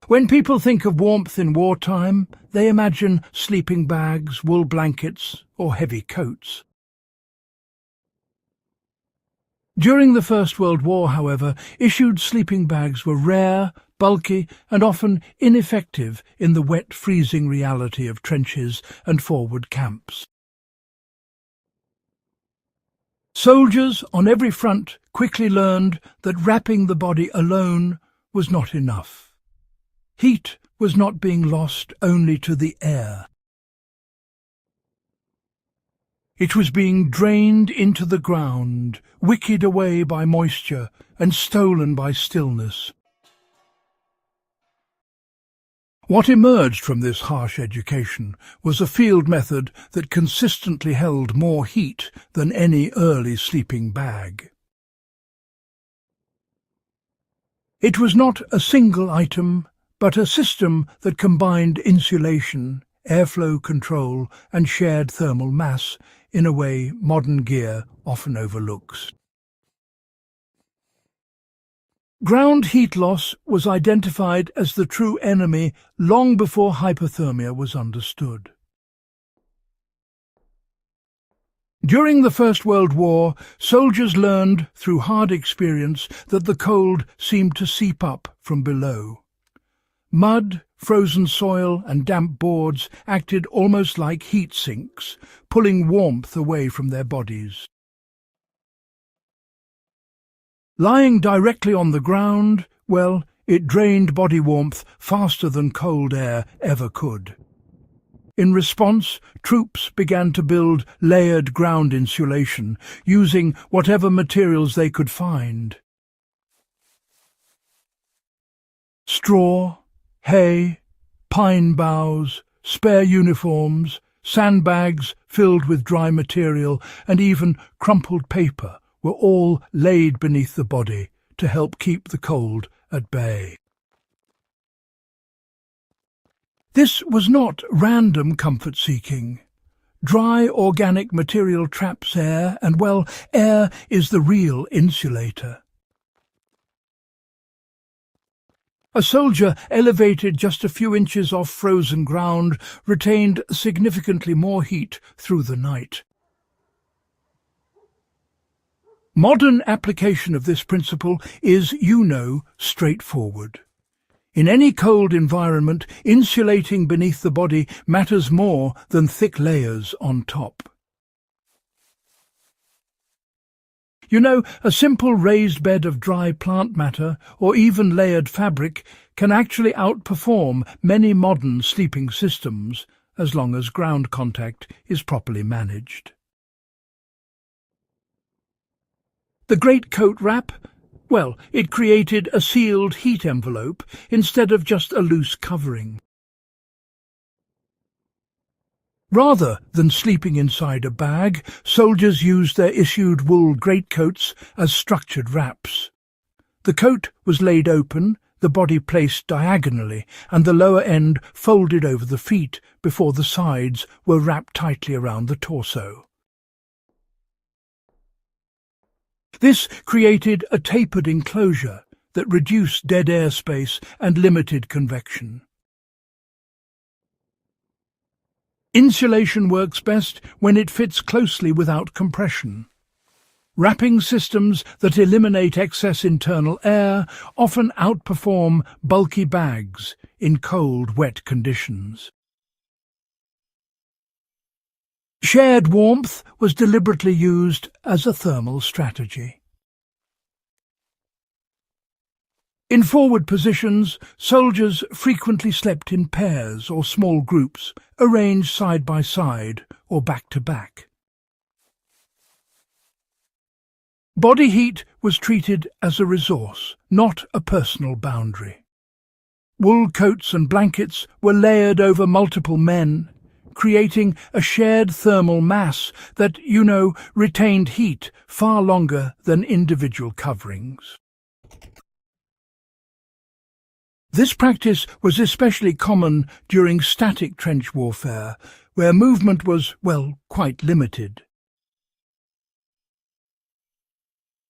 When people think of warmth in wartime, they imagine sleeping bags, wool blankets, or heavy coats. During the First World War, however, issued sleeping bags were rare, bulky, and often ineffective in the wet, freezing reality of trenches and forward camps. Soldiers on every front quickly learned that wrapping the body alone was not enough. Heat was not being lost only to the air. It was being drained into the ground, wicked away by moisture and stolen by stillness. What emerged from this harsh education was a field method that consistently held more heat than any early sleeping bag. It was not a single item, but a system that combined insulation, airflow control, and shared thermal mass in a way modern gear often overlooks. Ground heat loss was identified as the true enemy long before hypothermia was understood. During the First World War, soldiers learned through hard experience that the cold seemed to seep up from below. Mud, frozen soil and damp boards acted almost like heat sinks, pulling warmth away from their bodies. Lying directly on the ground, well, it drained body warmth faster than cold air ever could. In response, troops began to build layered ground insulation, using whatever materials they could find. Straw, hay, pine boughs, spare uniforms, sandbags filled with dry material, and even crumpled paper were all laid beneath the body to help keep the cold at bay. This was not random comfort-seeking. Dry organic material traps air, and, well, air is the real insulator. A soldier elevated just a few inches off frozen ground retained significantly more heat through the night. Modern application of this principle is, straightforward. In any cold environment, insulating beneath the body matters more than thick layers on top. A simple raised bed of dry plant matter or even layered fabric can actually outperform many modern sleeping systems, as long as ground contact is properly managed. The greatcoat wrap? Well, it created a sealed heat envelope instead of just a loose covering. Rather than sleeping inside a bag, soldiers used their issued wool greatcoats as structured wraps. The coat was laid open, the body placed diagonally, and the lower end folded over the feet before the sides were wrapped tightly around the torso. This created a tapered enclosure that reduced dead air space and limited convection. Insulation works best when it fits closely without compression. Wrapping systems that eliminate excess internal air often outperform bulky bags in cold, wet conditions. Shared warmth was deliberately used as a thermal strategy. In forward positions, soldiers frequently slept in pairs or small groups, arranged side by side or back to back. Body heat was treated as a resource, not a personal boundary. Wool coats and blankets were layered over multiple men, creating a shared thermal mass that, retained heat far longer than individual coverings. This practice was especially common during static trench warfare, where movement was, quite limited.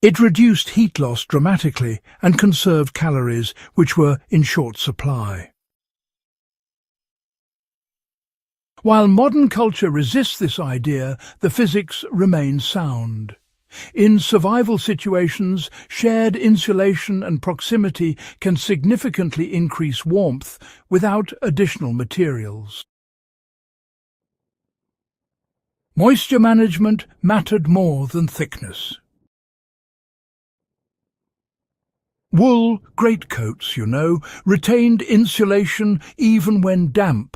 It reduced heat loss dramatically and conserved calories, which were in short supply. While modern culture resists this idea, the physics remains sound. In survival situations, shared insulation and proximity can significantly increase warmth without additional materials. Moisture management mattered more than thickness. Wool greatcoats, retained insulation even when damp,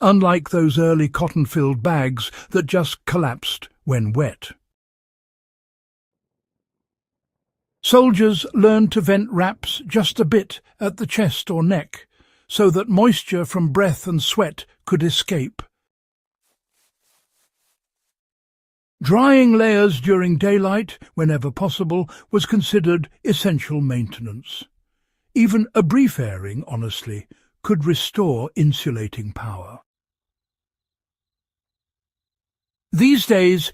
unlike those early cotton-filled bags that just collapsed when wet. Soldiers learned to vent wraps just a bit at the chest or neck, so that moisture from breath and sweat could escape. Drying layers during daylight, whenever possible, was considered essential maintenance. Even a brief airing, honestly, could restore insulating power. These days,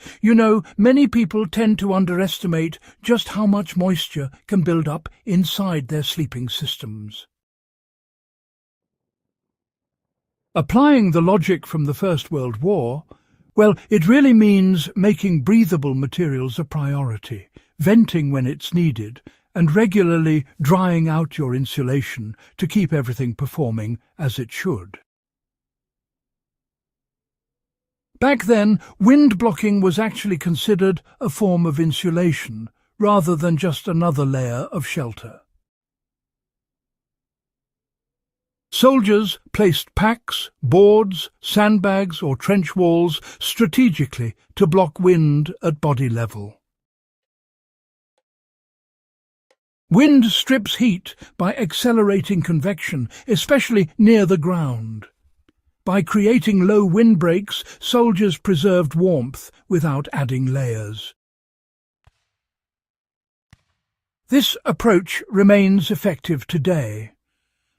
many people tend to underestimate just how much moisture can build up inside their sleeping systems. Applying the logic from the First World War, it really means making breathable materials a priority, venting when it's needed, and regularly drying out your insulation to keep everything performing as it should. Back then, wind blocking was actually considered a form of insulation, rather than just another layer of shelter. Soldiers placed packs, boards, sandbags or trench walls strategically to block wind at body level. Wind strips heat by accelerating convection, especially near the ground. By creating low windbreaks, soldiers preserved warmth without adding layers. This approach remains effective today.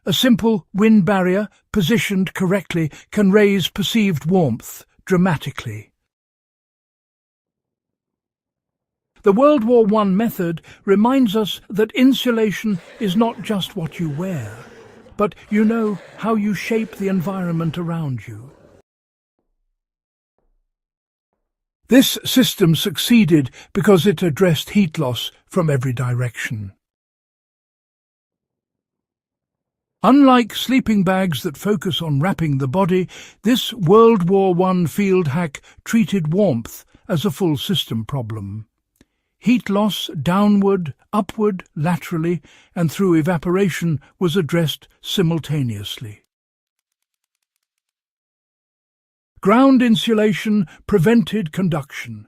A simple wind barrier, positioned correctly, can raise perceived warmth dramatically. The World War I method reminds us that insulation is not just what you wear, but how you shape the environment around you. This system succeeded because it addressed heat loss from every direction. Unlike sleeping bags that focus on wrapping the body, this World War I field hack treated warmth as a full system problem. Heat loss downward, upward, laterally, and through evaporation was addressed simultaneously. Ground insulation prevented conduction.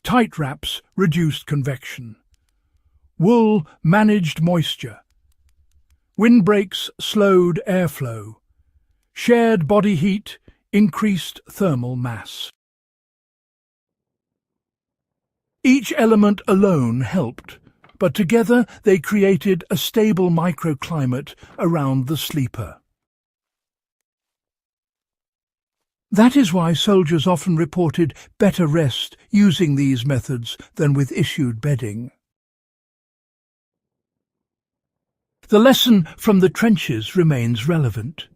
Tight wraps reduced convection. Wool managed moisture. Windbreaks slowed airflow. Shared body heat increased thermal mass. Each element alone helped, but together they created a stable microclimate around the sleeper. That is why soldiers often reported better rest using these methods than with issued bedding. The lesson from the trenches remains relevant.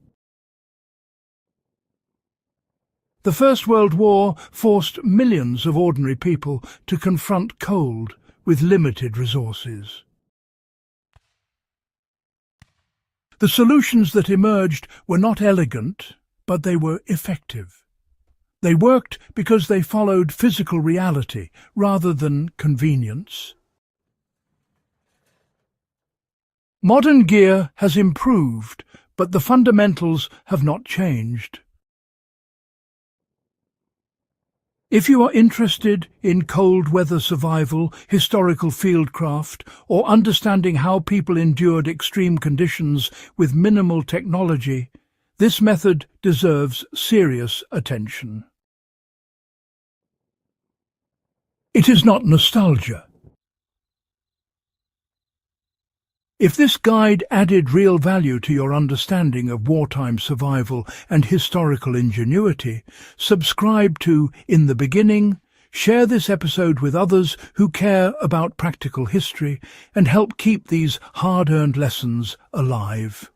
The First World War forced millions of ordinary people to confront cold with limited resources. The solutions that emerged were not elegant, but they were effective. They worked because they followed physical reality rather than convenience. Modern gear has improved, but the fundamentals have not changed. If you are interested in cold weather survival, historical fieldcraft, or understanding how people endured extreme conditions with minimal technology, this method deserves serious attention. It is not nostalgia. If this guide added real value to your understanding of wartime survival and historical ingenuity, subscribe to In the Beginning, Share this episode with others who care about practical history and help keep these hard-earned lessons alive.